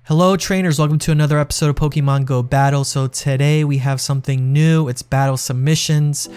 Hello trainers, welcome to another episode of Pokemon Go Battle. So today we have something new. It's battle submissions.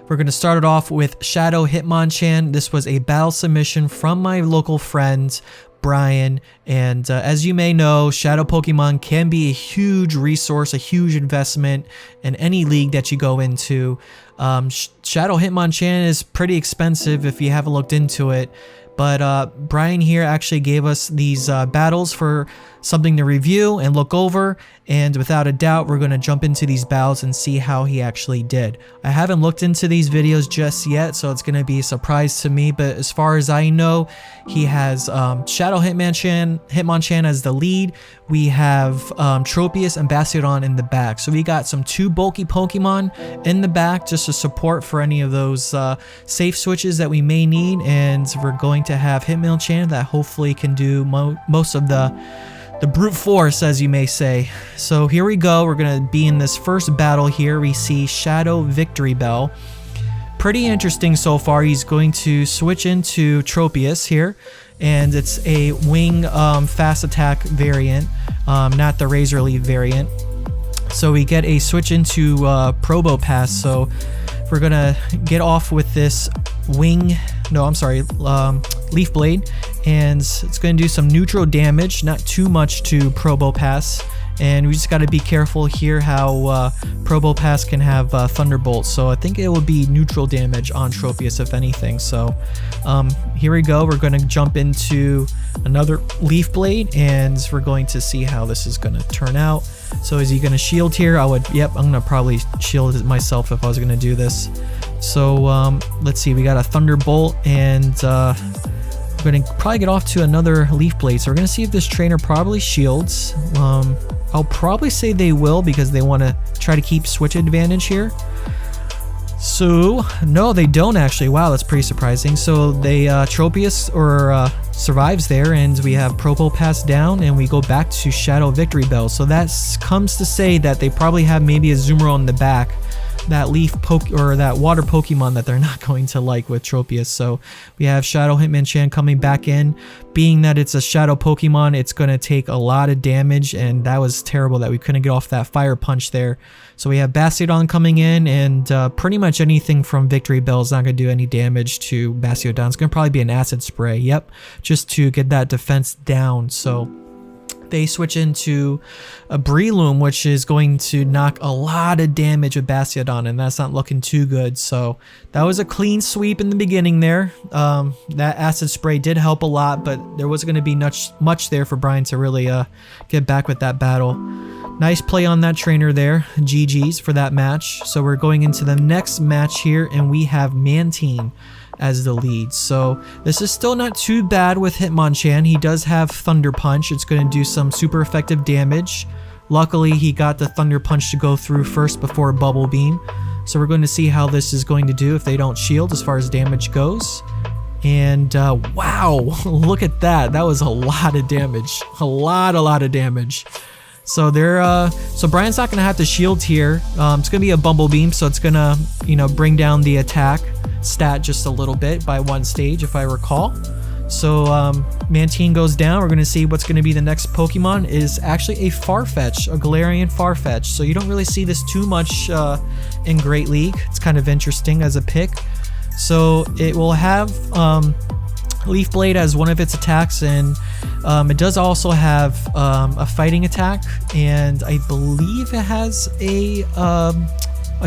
We're going to start it off with Shadow Hitmonchan. This was a battle submission from my local friend Brian, and as you may know, Shadow Pokemon can be a huge resource, a huge investment in any league that you go into. Shadow Hitmonchan is pretty expensive if you haven't looked into it. But Brian here actually gave us these battles for something to review and look over, and without a doubt we're going to jump into these battles and see how he actually did. I haven't looked into these videos just yet, so it's going to be a surprise to me, but as far as I know, he has Shadow Hitmonchan as the lead. We have Tropius and Bastiodon in the back. So we got some two bulky Pokemon in the back just to support for any of those safe switches that we may need, and we're going to have Hitmonchan that hopefully can do most of the brute force, as you may say. So here we go. We're going to be in this first battle here. We see Shadow Victory Bell. Pretty interesting so far. He's going to switch into Tropius here, and it's a wing fast attack variant, not the Razor Leaf variant. So we get a switch into Probopass. So we're going to get off with this Leaf Blade, and it's going to do some neutral damage, not too much to Probopass, and we just got to be careful here how Probopass can have Thunderbolt, so I think it will be neutral damage on Tropius if anything. So here we go, we're going to jump into another Leaf Blade, and we're going to see how this is going to turn out. So is he going to shield here? I'm going to probably shield it myself if I was going to do this. So let's see, we got a Thunderbolt, and we're going to probably get off to another Leaf Blade. So we're going to see if this trainer probably shields. I'll probably say they will because they want to try to keep switch advantage here. So no, they don't actually. Wow, that's pretty surprising. So they Tropius survives there, and we have Probopass down, and we go back to Shadow Victory Bell. So that comes to say that they probably have maybe a Zoomer on the back, that that water Pokemon that they're not going to like with Tropius. So we have Shadow Hitmonchan coming back in. Being that it's a Shadow Pokemon, it's going to take a lot of damage, and that was terrible that we couldn't get off that Fire Punch there. So we have Bastiodon coming in, and pretty much anything from Victory Bell is not going to do any damage to Bastiodon. It's going to probably be an Acid Spray, yep, just to get that defense down. So they switch into a Breloom, which is going to knock a lot of damage with Bastiodon, and that's not looking too good. So that was a clean sweep in the beginning there. That Acid Spray did help a lot, but there wasn't going to be much there for Brian to really get back with that battle. Nice play on that trainer there. GG's for that match. So we're going into the next match here, and we have Mantine as the lead. So this is still not too bad with Hitmonchan. He does have Thunder Punch. It's going to do some super effective damage. Luckily, he got the Thunder Punch to go through first before Bubble Beam. So we're going to see how this is going to do if they don't shield as far as damage goes. And wow, look at that. That was a lot of damage. A lot of damage. So so Brian's not going to have to shield here. It's going to be a Bumble Beam, so it's going to, bring down the attack stat just a little bit by one stage, if I recall. So Mantine goes down. We're going to see what's going to be the next Pokemon is actually a Farfetch, a Galarian Farfetch. So you don't really see this too much in Great League. It's kind of interesting as a pick. So it will have Leaf Blade as one of its attacks, and it does also have a fighting attack, and I believe it has a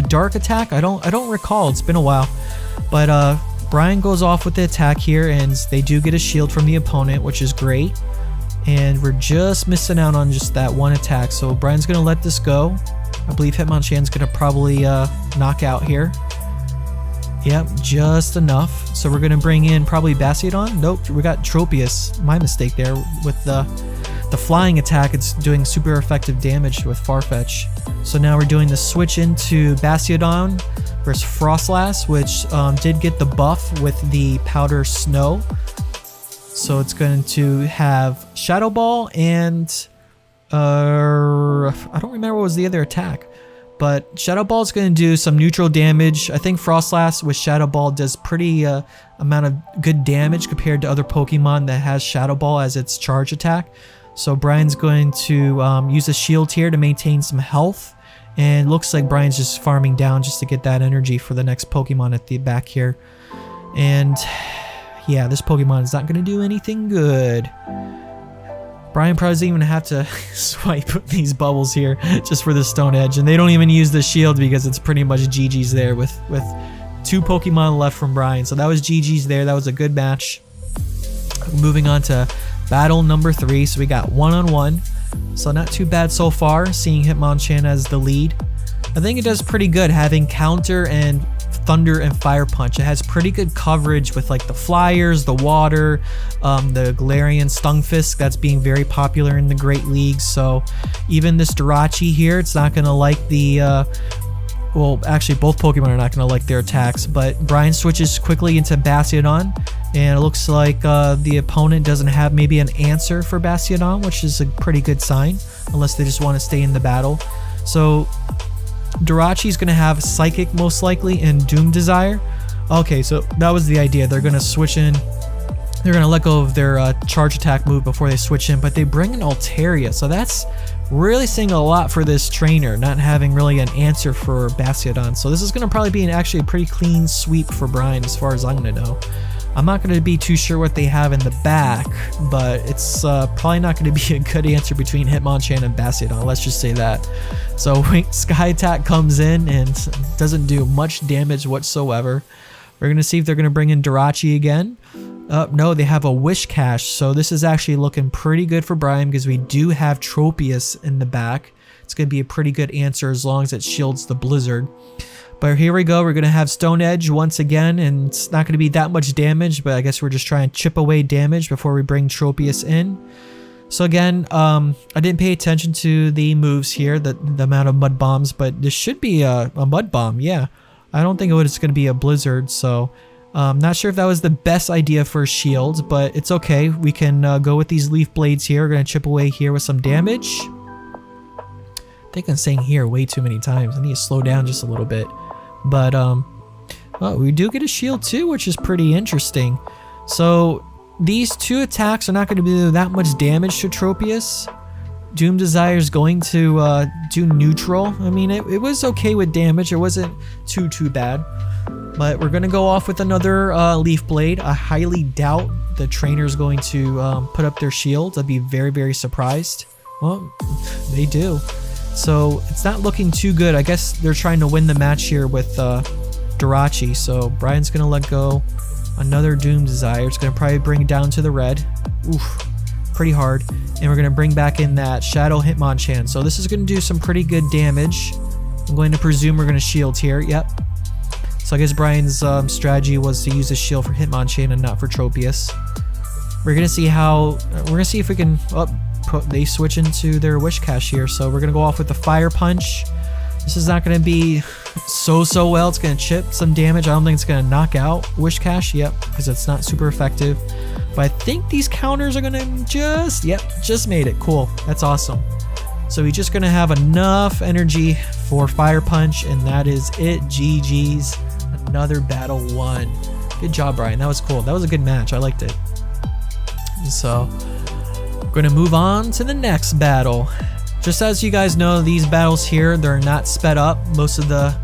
dark attack. I don't recall. It's been a while. But Brian goes off with the attack here, and they do get a shield from the opponent, which is great. And we're just missing out on just that one attack. So Brian's going to let this go. I believe Hitmonchan's going to probably knock out here. Yep, just enough. So we're going to bring in probably Bastiodon. Nope, we got Tropius. My mistake there with the flying attack. It's doing super effective damage with Farfetch. So now we're doing the switch into Bastiodon versus Frostlass, which did get the buff with the Powder Snow. So it's going to have Shadow Ball and I don't remember what was the other attack. But Shadow Ball is going to do some neutral damage. I think Frostlass with Shadow Ball does pretty amount of good damage compared to other Pokemon that has Shadow Ball as its charge attack. So Brian's going to use a shield here to maintain some health. And it looks like Brian's just farming down just to get that energy for the next Pokemon at the back here. And yeah, this Pokemon is not going to do anything good. Brian probably doesn't even have to swipe these bubbles here just for the Stone Edge. And they don't even use the shield because it's pretty much GG's there with 2 Pokemon left from Brian. So that was GG's there. That was a good match. Moving on to battle number 3. So we got 1-on-1. So not too bad so far, seeing Hitmonchan as the lead. I think it does pretty good having counter and thunder and fire punch. It has pretty good coverage with like the flyers, the water, the Galarian Stunfisk that's being very popular in the Great League. So even this Jirachi here, it's not gonna like the well, actually both Pokemon are not gonna like their attacks, but Brian switches quickly into Bastiodon, and it looks like the opponent doesn't have maybe an answer for Bastiodon, which is a pretty good sign, unless they just want to stay in the battle. So Jirachi's going to have Psychic most likely and Doom Desire. Okay, so that was the idea. They're going to switch in. They're going to let go of their charge attack move before they switch in, but they bring in Altaria. So that's really saying a lot for this trainer, not having really an answer for Bastiodon. So this is going to probably be actually a pretty clean sweep for Brian as far as I'm going to know. I'm not going to be too sure what they have in the back, but it's probably not going to be a good answer between Hitmonchan and Bastiodon. Let's just say that. So Sky Attack comes in and doesn't do much damage whatsoever. We're going to see if they're going to bring in Jirachi again. No, they have a Whiscash, so this is actually looking pretty good for Brian because we do have Tropius in the back. It's going to be a pretty good answer as long as it shields the Blizzard. But here we go, we're going to have Stone Edge once again, and it's not going to be that much damage, but I guess we're just trying to chip away damage before we bring Tropius in. So again, I didn't pay attention to the moves here, the amount of Mud Bombs, but this should be a Mud Bomb, yeah. I don't think it's going to be a Blizzard, so not sure if that was the best idea for shields, but it's okay. We can go with these Leaf Blades here. We're going to chip away here with some damage. I think I'm saying here way too many times. I need to slow down just a little bit. But well, we do get a shield too, which is pretty interesting. So these 2 attacks are not going to do that much damage to Tropius. Doom Desire is going to do neutral. I mean, it was okay with damage. It wasn't too bad. But we're going to go off with another Leaf Blade. I highly doubt the trainer's going to put up their shield. I'd be very surprised. Well, they do. So it's not looking too good. I guess they're trying to win the match here with Jirachi. So Brian's going to let go. Another Doom Desire. It's going to probably bring it down to the red. Oof, pretty hard. And we're going to bring back in that Shadow Hitmonchan. So this is going to do some pretty good damage. I'm going to presume we're going to shield here. Yep. So I guess Brian's strategy was to use a shield for Hitmonchan and not for Tropius. We're going to see how... we're going to see if we can... they switch into their Whiscash here, so we're gonna go off with the Fire Punch. This is not gonna be so well. It's gonna chip some damage. I don't think it's gonna knock out Whiscash, yep, because it's not super effective. But I think these counters are gonna just made it. Cool, that's awesome. So we're just gonna have enough energy for Fire Punch, and that is it. GG's. Another battle won. Good job, Brian. That was cool. That was a good match. I liked it. So we're going to move on to the next battle. Just as you guys know, these battles here, they're not sped up. Most of the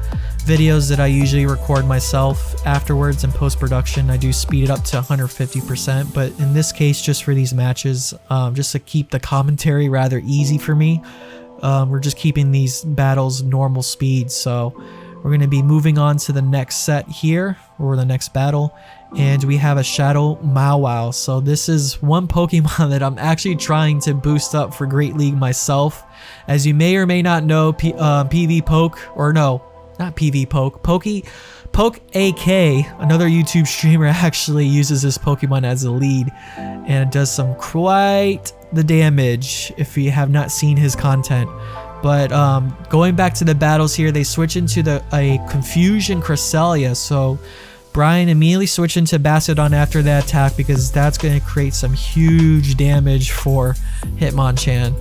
videos that I usually record myself afterwards in post-production, I do speed it up to 150%. But in this case, just for these matches, just to keep the commentary rather easy for me, we're just keeping these battles normal speed. So we're going to be moving on to the next set here, or the next battle. And we have a Shadow Mawile. So this is one Pokemon that I'm actually trying to boost up for Great League myself. As you may or may not know, PV Poke, or no, not PV Poke, Poke AK, another YouTube streamer, actually uses this Pokemon as a lead. And it does some quite the damage if you have not seen his content. But going back to the battles here, they switch into a Confusion Cresselia. So Brian immediately switched into Bastiodon after that attack because that's going to create some huge damage for Hitmonchan.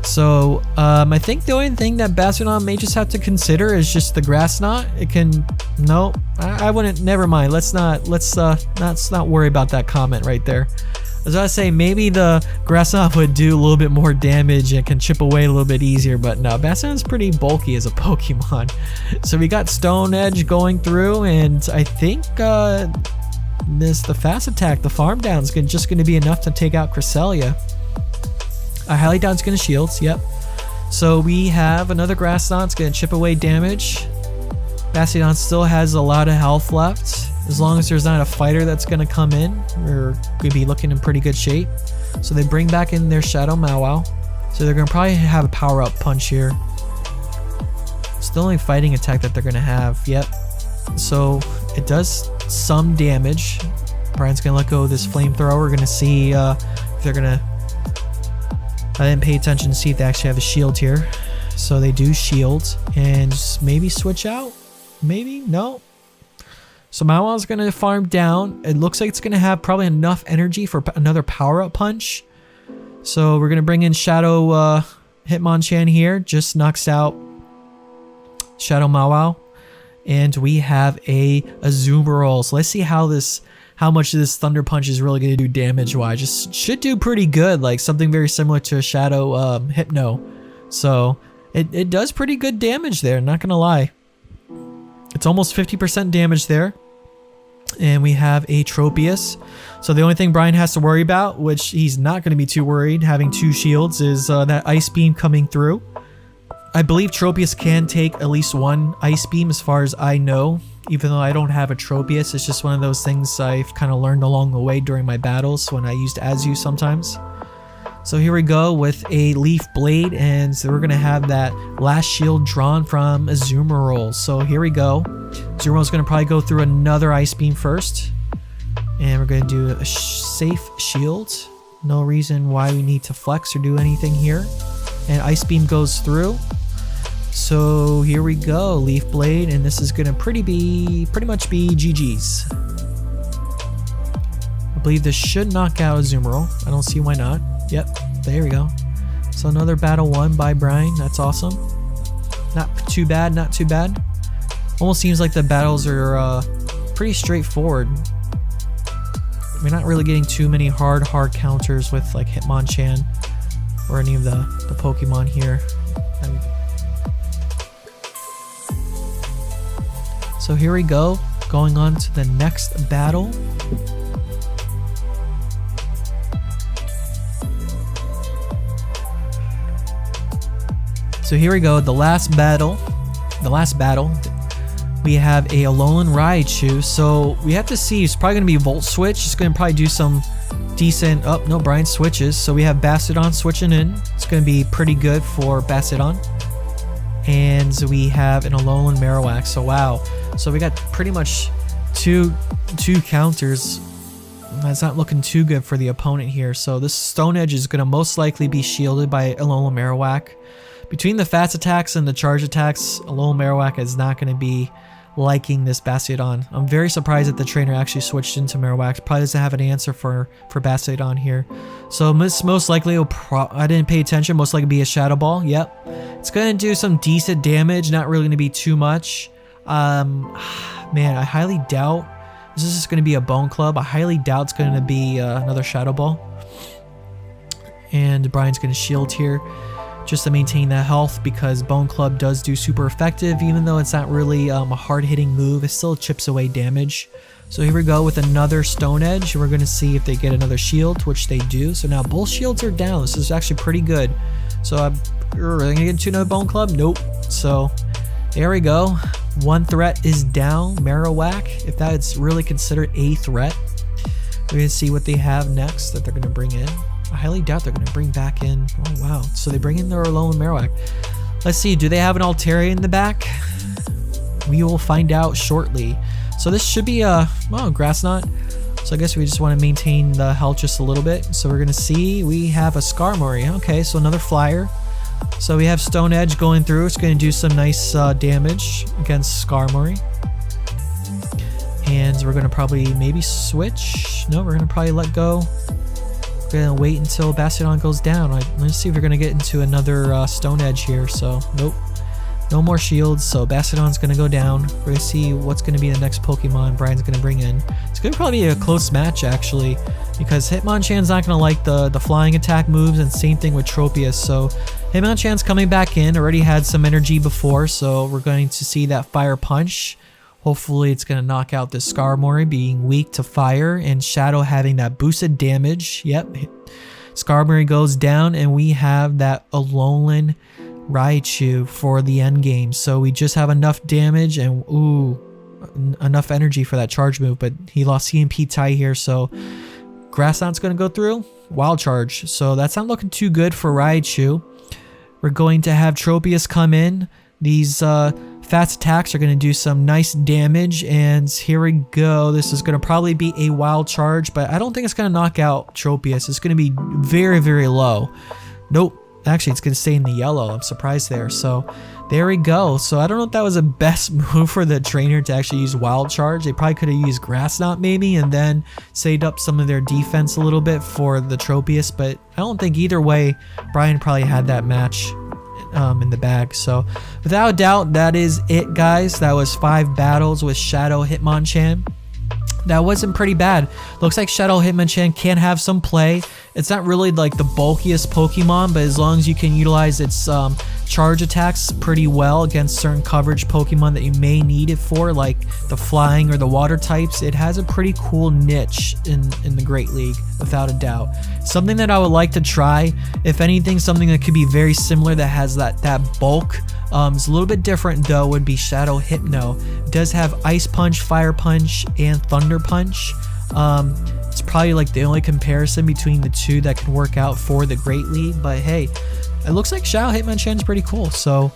So I think the only thing that Bastiodon may just have to consider is just the Grass Knot. It can... No, I wouldn't... Never mind. Let's not worry about that comment right there. was about to say maybe the Grass Knot would do a little bit more damage and can chip away a little bit easier, but no, Bastiodon's pretty bulky as a Pokemon. So we got Stone Edge going through, and I think the Fast Attack, the Farm Down, is just going to be enough to take out Cresselia. I highly doubt it's going to shield. Yep. So we have another Grass Knot. It's going to chip away damage. Bastiodon still has a lot of health left. As long as there's not a fighter that's going to come in, we're going to be looking in pretty good shape. So they bring back in their Shadow Mawile. So they're going to probably have a power-up punch here. It's the only fighting attack that they're going to have. Yep. So it does some damage. Brian's going to let go of this Flamethrower. We're going to see if they're going to... I didn't pay attention to see if they actually have a shield here. So they do shield. And maybe switch out? Maybe? No. So Mawile's going to farm down. It looks like it's going to have probably enough energy for another power-up punch. So we're going to bring in Shadow Hitmonchan here. Just knocks out Shadow Mawile. And we have a Azumarill. So let's see how much this Thunder Punch is really going to do damage-wise. Just should do pretty good. Like something very similar to a Shadow Hypno. So it does pretty good damage there. Not going to lie. It's almost 50% damage there. And we have a Tropius. So the only thing Brian has to worry about, which he's not going to be too worried, having 2 shields, is that Ice Beam coming through. I believe Tropius can take at least 1 Ice Beam as far as I know. Even though I don't have a Tropius, it's just one of those things I've kind of learned along the way during my battles when I used Azu sometimes. So here we go with a Leaf Blade, and so we're going to have that last shield drawn from Azumarill. So here we go. Azumarill's going to probably go through another Ice Beam first. And we're going to do a safe shield. No reason why we need to flex or do anything here. And Ice Beam goes through. So here we go, Leaf Blade, and this is going to pretty much be GG's. I believe this should knock out Azumarill. I don't see why not. Yep, there we go. So another battle won by Brian. That's awesome. Not too bad, not too bad. Almost seems like the battles are pretty straightforward. We're not really getting too many hard counters with like Hitmonchan or any of the Pokemon here. So here we go, going on to the next battle. So here we go, the last battle. We have a Alolan Raichu. So we have to see, it's probably going to be Volt Switch. It's going to probably do some decent, oh no, Brian switches. So we have Bastiodon switching in. It's going to be pretty good for Bastiodon. And we have an Alolan Marowak. So wow. So we got pretty much two counters. That's not looking too good for the opponent here. So this Stone Edge is going to most likely be shielded by Alolan Marowak. Between the fast attacks and the charge attacks, Alolan Marowak is not going to be liking this Bastiodon. I'm very surprised that the trainer actually switched into Marowak. Probably doesn't have an answer for Bastiodon here. So most likely, I didn't pay attention, most likely be a Shadow Ball. Yep. It's going to do some decent damage, not really going to be too much. Man, I highly doubt this is going to be a Bone Club. I highly doubt it's going to be another Shadow Ball. And Brian's going to shield here just to maintain that health, because Bone Club does do super effective. Even though it's not really a hard-hitting move, it still chips away damage. So here we go with another Stone Edge. We're going to see if they get another shield, which they do. So now both shields are down. This is actually pretty good. So are they going to get into another Bone Club? Nope. So there we go. One threat is down. Marowak, if that is really considered a threat. We're going to see what they have next that they're going to bring in. I highly doubt they're going to bring back in. Oh, wow. So they bring in their Alolan Marowak. Let's see. Do they have an Altaria in the back? We will find out shortly. So this should be a Grass Knot. So I guess we just want to maintain the health just a little bit. So we're going to see. We have a Skarmory. Okay, so another flyer. So we have Stone Edge going through. It's going to do some nice damage against Skarmory. And we're going to probably maybe switch. No, we're going to probably let go. We're going to wait until Bastiodon goes down. Let's see if we're going to get into another Stone Edge here. So, nope. No more shields, so Bastiodon's going to go down. We're going to see what's going to be the next Pokemon Brian's going to bring in. It's going to probably be a close match, actually, because Hitmonchan's not going to like the flying attack moves, and same thing with Tropius. So Hitmonchan's coming back in, already had some energy before, so we're going to see that Fire Punch. Hopefully it's going to knock out this Skarmory being weak to fire, and Shadow having that boosted damage. Yep, Skarmory goes down, and we have that Alolan Raichu for the end game. So we just have enough damage and enough energy for that charge move, but he lost CMP tie here, so Grass Knot's going to go through. Wild Charge, so that's not looking too good for Raichu. We're going to have Tropius come in. These fast attacks are going to do some nice damage, and here we go. This is going to probably be a Wild Charge, but I don't think it's going to knock out Tropius. It's going to be very, very low. Nope. Actually, it's going to stay in the yellow. I'm surprised there. So there we go. So I don't know if that was the best move for the trainer to actually use Wild Charge. They probably could have used Grass Knot maybe and then saved up some of their defense a little bit for the Tropius. But I don't think either way, Brian probably had that match in the bag. So without a doubt, that is it, guys. That was 5 battles with Shadow Hitmonchan. That wasn't pretty bad. Looks like Shadow Hitmonchan can have some play. It's not really like the bulkiest Pokemon, but as long as you can utilize its charge attacks pretty well against certain coverage Pokemon that you may need it for, like the flying or the water types, it has a pretty cool niche in the Great League, without a doubt. Something that I would like to try, if anything, something that could be very similar that has that bulk. It's a little bit different though, would be Shadow Hypno. It does have Ice Punch, Fire Punch, and Thunder Punch. It's probably like the only comparison between the two that can work out for the Great League, but hey, it looks like Shadow Hitmonchan is pretty cool. So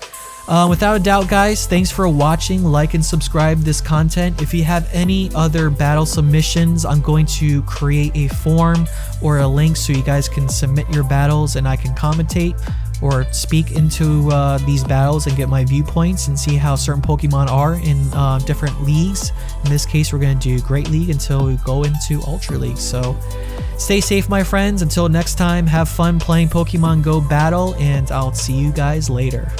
without a doubt, guys, thanks for watching. Like and subscribe this content. If you have any other battle submissions, I'm going to create a form or a link so you guys can submit your battles and I can commentate or speak into these battles and get my viewpoints and see how certain Pokemon are in different leagues. In this case, we're going to do Great League until we go into Ultra League. So stay safe, my friends. Until next time, have fun playing Pokemon Go Battle, and I'll see you guys later.